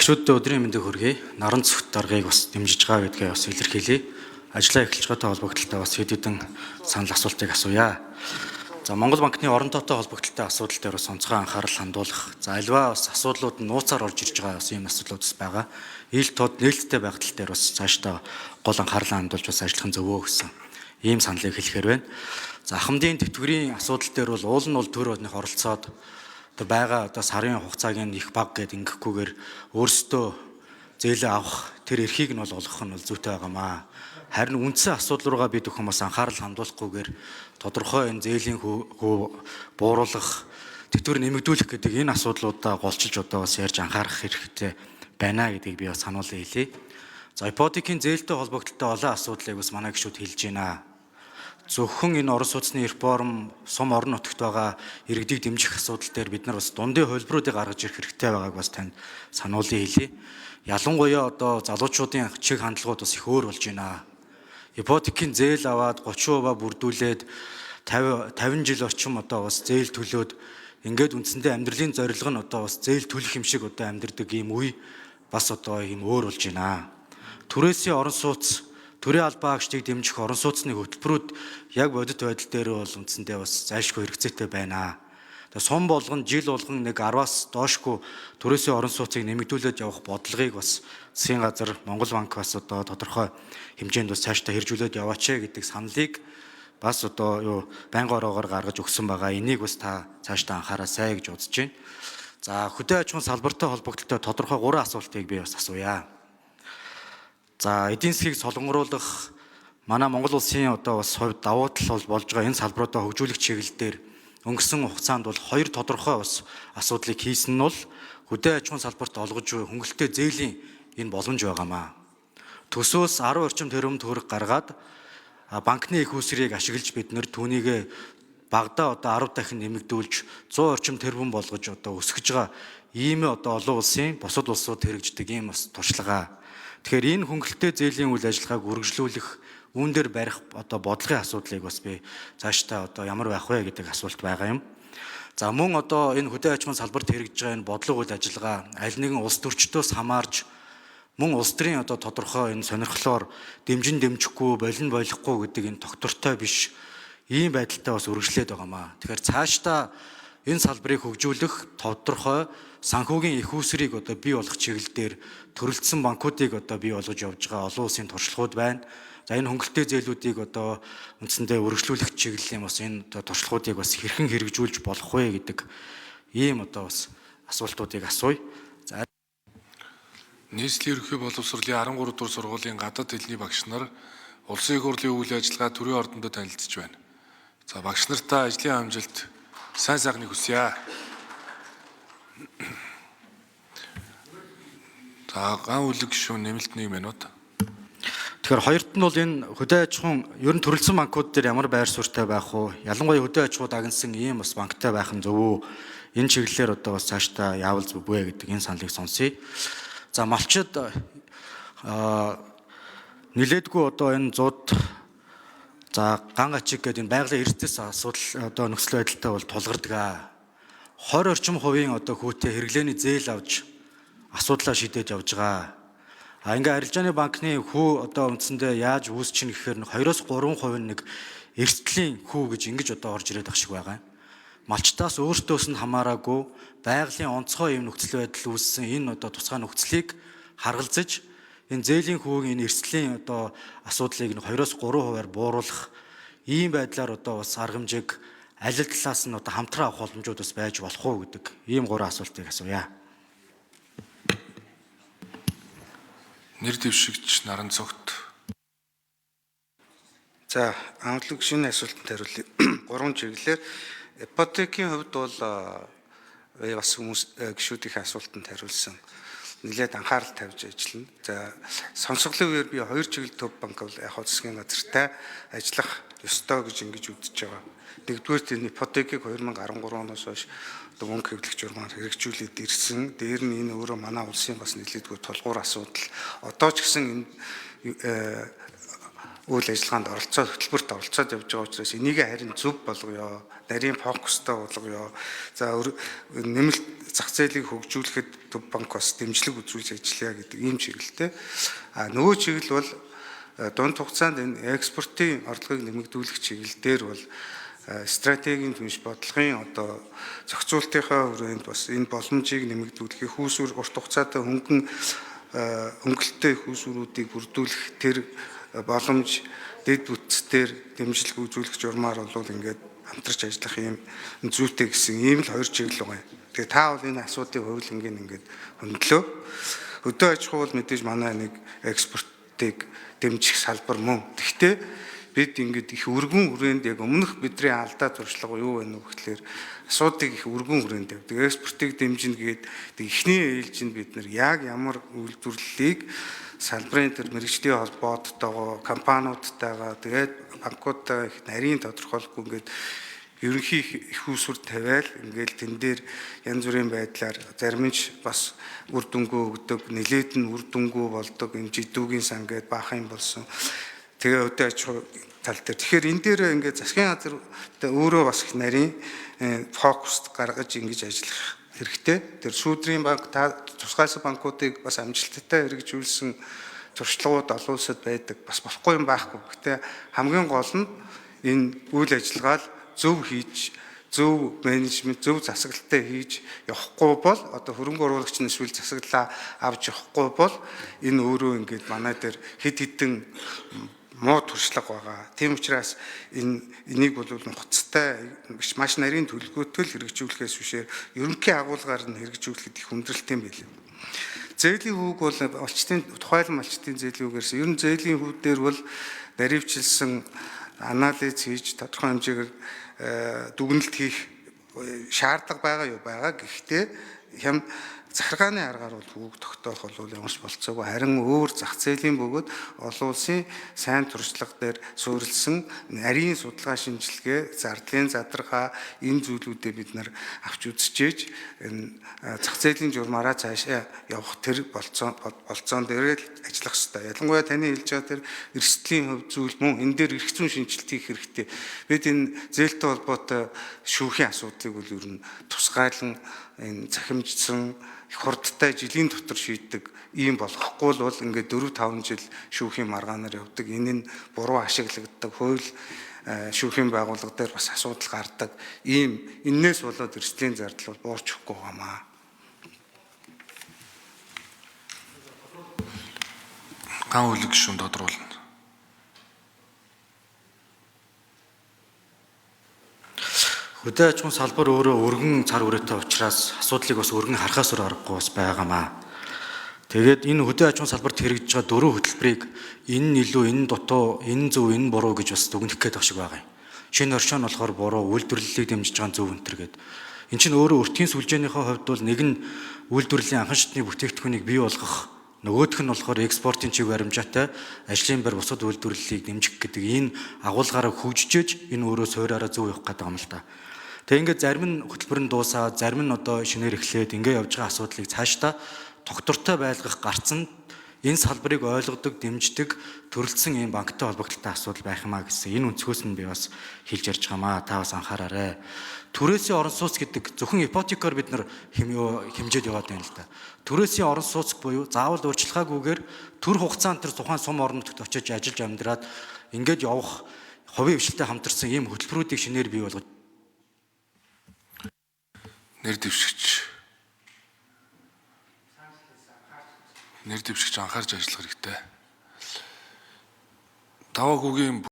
Багшуудад өдрийн мэндийг хүргэе. Наран цогт даргаыг бас дэмжиж байгаа гэдгээ бас илэрхийлье. Ажлаа эхэлж байгаатай холбогдлолтой бас хэд хэдэн санал асуултыг асууя. За Монгол банкны орон тоотой холбогдлолтой асуудал дээр бас онцгой анхаарал хандуулах. За альва бас асуудлууд нь нууцаар орж ирж байгаа бас ийм асуудлууд бас байгаа. Ил тод нээлттэй байгдал дээр бас цаашдаа гол анхаарлаа хандуулж бас ажиллах нь зөвөө гэсэн ийм саналыг хэлэхээр байна. За ахмадын тэтгэврийн асуудал дээр бол уул нь бол төр одных оролцоод байгаа одоо сарын хугацааг нь их бага гэд ингэхгүйгээр өөрсдөө зээлээ авах тэр эрхийг нь бол олгох нь бол зүйтэй байгаамаа. Харин үндсэн асуудал руугаа бид бүхэн бас анхаарал хандуулахгүйгээр тодорхой энэ зээлийн хөө бууруулах, тэтгэвэр нэмэгдүүлэх гэдэг энэ асуудлуудаа голчилж одоо бас ярьж анхаарах хэрэгтэй байна гэдгийг би бас сануулъя хэлье. За ипотекийн зээлтэй холбогдлолтой олон асуудлыг бас манай гишүүд хэлж байна. Зөвхөн энэ орон сууцны реформ, сум орон нутагт байгаа иргэдийг дэмжих асуудал дээр бид нар бас дундын хувилбаруудыг гаргаж ирэх хэрэгтэй байгааг бас танд сануулъя хэлье. Ялангуяа одоо залуучуудын чиг хандлагууд бас их өөр болж байна. Ипотекийн зээл аваад 30% бүрдүүлээд 50 жил орчим одоо бас зээл төлөөд ингээд үндсэндээ амьдралын зорилго нь одоо бас зээл төлөх юм шиг одоо амьдардаг ийм үе бас одоо ийм өөр болж байна. Түрээсийн орон сууц төрийн албаа агчдыг дэмжих орон сууцны хөтөлбөрүүд яг бодит байдал дээр бол үндсэндээ бас зайлшгүй хэрэгцээтэй байна. Тэгээ сум болгон жил болгон нэг 10-аас доошгүй түрээсийн орон сууцыг нэмэгдүүлээд явах бодлогыг бас засгийн газар Монгол банк бас одоо тодорхой хэмжээнд бас цаашдаа хэрэгжүүлээд яваач гэдэг саналыг бас одоо байнгын ороогоор гаргаж өгсөн байгаа. Энийг бас та цаашдаа анхаарасай гэж үзэж байна. За хөдөө аж ахуйн салбартай холбогдлолтой тодорхой 3 асуултыг би бас асууя. За эдийн засгийг солонгоруулах манай Монгол улсын одоо бас хувьд давуу тал болж байгаа энэ салбаруудаа хөгжүүлэх чиглэлээр өнгөрсөн хугацаанд бол 2 тодорхой бас асуудлыг хийсэн нь бол хөдөө аж ахуйн салбарт олгож буй хөнгөлөлтөө зээлийн энэ боломж байгаамаа. Төсөөс 10 орчим тэрбум төгрөг гаргаад банкны их усрыг ашиглаж бид нэр түүнийг багадаа одоо 10 дахин нэмэгдүүлж 100 орчим тэрбум болгож одоо өсгөж байгаа ийм одоо олон улсын бусад улсууд хэрэгждэг ийм бас туршлага. Тэгэхээр энэ хөнгөлөлтөө зээлийн үйл ажиллагааг үргэлжлүүлэх үүн дээр барих одоо бодлогын асуудлыг бас би цаашдаа одоо ямар байх вэ гэдэг асуулт байгаа юм. За мөн одоо энэ хөдөө аж ахуйн салбарт хэрэгжиж байгаа энэ бодлого үйл ажиллагаа аль нэгэн улс төрчдөөс хамаарж мөн улс төрийн одоо тодорхой энэ сонирхлоор дэмжин дэмжихгүй болин болохгүй гэдэг энэ тогтвортой биш ийм байдалтай бас үргэлжлээд байгаамаа. Тэгэхээр цаашдаа энэ салбарыг хөгжүүлэх тодорхой санхүүгийн их усрыг одоо бий болгох чиглэлээр төрөлдсөн банкуудыг одоо бий болгож явж байгаа олон улсын туршлагууд байна. За энэ хөнгөлөлтөө зээлүүдийг одоо үндсэндээ үргэлжлүүлэх чиглэлийн бас энэ туршлагуудыг бас хэрхэн хэрэгжүүлж болох вэ гэдэг ийм одоо бас асуултуудыг асууя. За нийслэлийн ерөнхий боловсролын 13 дугаар сургуулийн гадаад хэлний багш нар улсын их хурлын үйл ажиллагаа төрийн ордондоо танилцж байна. За багш нартаа ажлын амжилт сайн сайхныг хүсье. За ган үлэг шүү нэмэлт 1 минут. Тэгэхээр хоёрт нь бол энэ хөдөө аж ахуйн ер нь төрөлсөн банкуд дээр ямар байр суурьтай байх вэ? Ялангуяа хөдөө аж ахуйд агнсан ийм бас банктай байх нь зөв үү? Энэ чиглэлээр одоо бас цаашдаа яавал зөв вэ гэдэг энэ саналыг сонсъё. За малчид нилээдгүй одоо энэ 100 за ган ачиг гэдэг энэ байгалийн эрсдэс асуудал одоо нөхцөл байдалтай бол тулгардаг. 20 орчим хувийн одоо хүүтэй хэрэглээний зээл авч асуудлаа шийдээд явж байгаа. Ингээ арилжааны банкны хүү одоо үндсэндээ яаж үүсчин гэхээр 2-3% нэг эрсдлийн хүү гэж ингэж одоо орж ирээд ах шиг байгаа. Малчтаас өөртөөс нь хамаараагүй байгалийн онцгой юм нөхцөл байдал үүссэн энэ одоо тусгай нөхцөлийг харгалзаж энэ зээлийн хүүгийн энэ эрсдлийн одоо асуудлыг 2-3%-аар бууруулах ийм байдлаар одоо бас арга хэмжээг аль талаас нь одоо хамтран авах боломжууд бас байж болох уу гэдэг ийм 3 асуултыг асууя. Нэр дэвшигч наран цогт. За амтлаг шинэ асуултанд хариулъя. 3 чиглэлээр ипотекийн хувьд бол бас хүмүүс гишүүдийн асуултанд хариулсан. Нэлээд анхаарал тавьж ажиллана. За сонсголын үеэр би 2 чиглэл төв банк бол яг засгийн газартай ажиллах ёстой гэж ингэж үзэж байгаа. Нэгдүгээр энэ ипотекийг 2013 оноос хойш одоо мөнгө хэвлэх журмаар хэрэгжүүлээд ирсэн. Дээр нь энэ өөрөө манай улсын бас нэлээдгүй тулгуур асуудал. Одоо ч гэсэн энэ үйл ажиллагаанд хөтөлбөрт оролцоод явж байгаа учраас энийг харин зөв болгоё. Нарийн фокустай болгоё. За нэмэлт зах зээлийг хөгжүүлэхэд төв банк бас дэмжлэг үзүүлж ажиллая гэдэг ийм чиглэлтэй. Нөгөө чиглэл бол дунд хугацаанд энэ экспортын орлогыг нэмэгдүүлэх чиглэл дээр бол стратегийн түнш бодлогын одоо зохицуултынхаа хүрээнд бас энэ боломжийг нэмэгдүүлэх, хүүсвэр урт хугацаатай хөнгөлөлттэй хүүсвэрүүдийг бүрдүүлэх тэр боломж дэд бүтцээр дэмжлэг үзүүлэх журмаар бол ингээд хамтарч ажиллах юм зүйтэй гэсэн ийм л хоёр чиглэл байгаа. Тэгээ та бол энэ асуудлыг хувилангийн ингээд хөндлөө. Хөдөө аж ахуй бол мэдээж манай нэг экспортыг дэмжих салбар мөн. Гэхдээ бид ингээд их өргөн хүрээнд яг өмнөх бидний алдаа туршлага юу вэ гэхээр асуудыг их өргөн хүрээнд явдаг. Экспортыг дэмжинэ гээд эхний ээлжинд бид нар яг ямар үйлдвэрлэлийг салбарын тэр мэргэжлийн холбоотойгоо компаниудтайгаа тэгээд банкудтай их нарийн тодорхойлохгүй ингээд ерөнхий их усүр тавиал ингээд тэн дээр янз бүрийн байдлаар зарим нь бас үр дүнгөө өгдөг, нэлээд нь үр дүнгөө болдог энэ жидүүгийн сан гээд баах юм болсон. Тэгээ өдөө аж ахуй тал дээр. Тэгэхээр энэ дээр ингээд засгийн газар өөрөө бас их нарийн фокуст гаргаж ингэж ажиллах хэрэгтэй. Тэр шүүдрийн банк тусгайлсан банкуудыг бас амжилттай хэрэгжүүлсэн туршлагууд олон улсад байдаг. Бас болохгүй юм байхгүй. Гэхдээ хамгийн гол нь энэ үйл ажиллагаа зөв хийж, зөв менежмент, зөв засаглалтай хийж явахгүй бол одоо хөрөнгө оруулагч нь эсвэл засаглалаа авч явахгүй бол энэ өөрөө ингээд манай дээр хэд хэдэн муу туршлага байгаа. Тийм учраас энийг бол нухацтай маш нарийн төлөвлөгөөтэй л хэрэгжүүлэхээс бишээр ерөнхий агуулгаар нь хэрэгжүүлэхэд их хүндрэлтэй юм билээ. Зээлийн хүүг бол тухайлан малчтын зээлийн хүүгээрс ер нь зээлийн хүүд дээр бол наривчилсан анализ хийж тодорхой хэмжээгээр дүгнэлт хийх шаардлага байгаа юу байгаа. Гэхдээ хям захиргааны аргаар бол хүүг тогтоох бол ямарч болцоогүй. Харин өөр зах зээлийн бөгөөд олон улсын сайн туршлага дээр суурилсан нарийн судалгаа шинжилгээ, зардлын задаргаа энэ зүйлүүдээ бид нар авч үзчихээж энэ зах зээлийн журмаараа цаашаа явах тэр болцоон дээр л ажиллах хэрэгтэй. Ялангуяа таны хэлж байгаа тэр эрсдлийн хөв зүйл мөн энэ дээр эрх зүйн шинжилт хийх хэрэгтэй. Бид энэ зээлтэй холбоотой шүүхийн асуудлыг бол ер нь тусгайлан энэ захимжсан их хурдтай жилийн дотор шийддэг ийм болохгүй бол ингээд 4-5 жил шүүхийн маргаанаар явдаг. Энэ нь буруу ашиглагддаг, хууль шүүхийн байгууллага дээр бас асуудал гардаг. Энээс болоод эрсдлийн зардал бол буурчихгүй байгаамаа. Ган үлэг гишүүн тодруулна. Хөдөө аж ахуйн салбар өөрөө өргөн цар хүрээтэй учраас асуудлыг бас өргөн харахаас өөр аргагүй бас байгаамаа. Тэгээд энэ хөдөө аж ахуйн салбарт хэрэгжиж байгаа дөрвөн хөтөлбөрийг энэ нь илүү, энэ дутуу, энэ зөв, энэ буруу гэж бас дүгнэх гээд байгаа шиг байгаа юм. Шинэ оршин нь болохоор буруу, үйлдвэрлэлийг дэмжиж байгаа зөв өнтер гээд. Энд чинь өөрөө өртгийн сүлжээнийхээ хувьд бол нэг нь үйлдвэрлэлийн анхан шатны бүтээгдэхүүнийг бий болгох, нөгөөх нь болохоор экспортын чиг баримжаатай ажлын байр бусад үйлдвэрлэлийг дэмжих гэдэг энэ агуулгаараа хөгжиж энэ өөрөө суураараа зөв явах гэдэг юм л да. Тэгээ ингээд зарим нь хөтөлбөр нь дуусаад, зарим нь одоо шинээр эхлээд ингээд явж байгаа асуудлыг цаашдаа тогтвортой байлгах гарцсан энэ салбарыг ойлгодог, дэмждэг, төрөлцсөн ийм банктай холбогдлолтой асуудал байх юмаа гэсэн энэ өнцгөөс нь би бас хэлж ярьж байгаамаа. Та бас анхаараарай. Түрээсийн орон сууц гэдэг зөвхөн ипотекоор бид нар хэмжээд яваад байна л да. Түрээсийн орон сууц буюу заавал урьдчилгаагүйгээр төр хугацаанд тэр тухайн сум орон нутагт очиж ажиллаж амьдраад ингээд явах хувийн хвшилтэд хамтарсан ийм хөтөлбөрүүдийг шинээр бий болгож нэр дэвшигч анхаарч ажиллах хэрэгтэй. Даваа хүүгийн